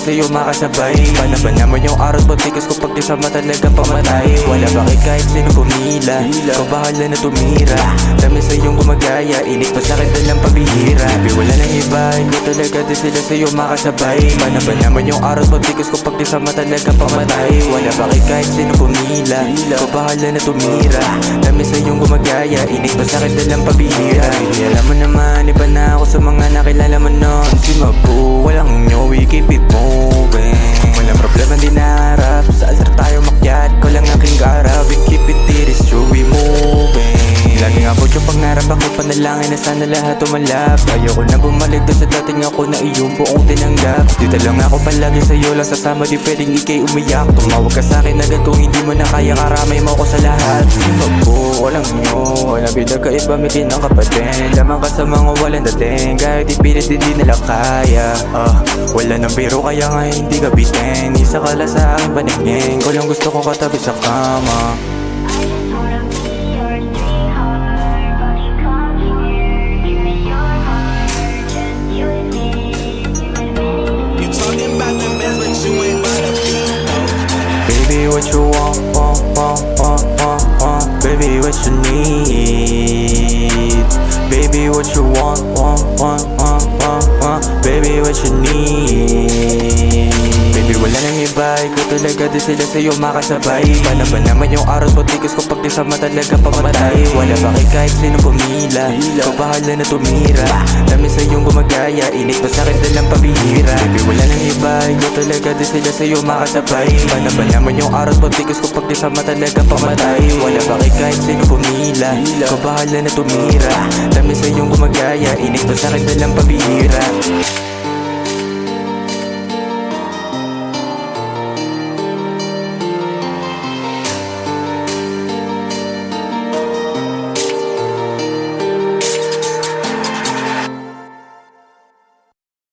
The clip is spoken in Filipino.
sa'yo makasabay. Paano ba naman yung araw pagtikas ko pag kasama talagang pamatay? Wala bakit kahit sino pumila, ikaw bahala na tumira. Dami sa'yong gumagaya, init pa sa'kin dalang pabihira. Baby wala nang iba, ikaw talaga din sila sa'yo makasabay. Paano ba naman yung araw pagtikas ko pag kasama talagang pamatay? Wala bakit kahit sino pumila, ikaw bahala na tumira. Dami sa'yong gumagaya, init pa sa'kin dalang pabihira. Baby alam mo naman, iba na ako sa mga nakilala mo noon. Si Mabu, walang nyo, we keep it moving. Walang problema din naharap, sa altar tayo makyat. Ko lang aking kaharap, we keep it, it is true, we moving. Laging abot yung pangarap, ako panalangin na sana lahat umalap. Ayoko na bumalik doon sa dating ako na iyong buong tinanggap. Dito lang ako palagi sa'yo lang sasama, di pwedeng ikay umiyak. Tumawag ka sa'kin agad kung hindi mo na kaya, karamay mo ko sa lahat. Sino po, walang nyo, walang pinagkaiba, may tinang kapatid. Lamang ka sa mga walang dating, kahit ipilit di nila kaya. Wala nang biro kaya nga hindi ka bitin. Isa ka lang sa aking paningin, ko lang gusto ko katabi sa kama. Baby, what you want, baby, what you need. Baby, what you want, baby, what you need. Baby, wala nang iba, ikaw talaga din sila sa'yo makasabay. Paano ba naman yung araw pagtikas ko pag kasama talaga pamatay? Wala bakit kahit sino pumila, ikaw bahala na tumira. Dami sa'yong gumagaya, init pa sa'kin dalang pabihira. Baby, wala nang iba, ikaw talaga din sila sa'yo makasabay. Paano ba naman yung araw pagtikas ko pag kasama talaga pamatay? Wala bakit kahit sino pumila, ikaw bahala na tumira. Dami sa'yong gumagaya, init pa sa'kin dalang pabihira.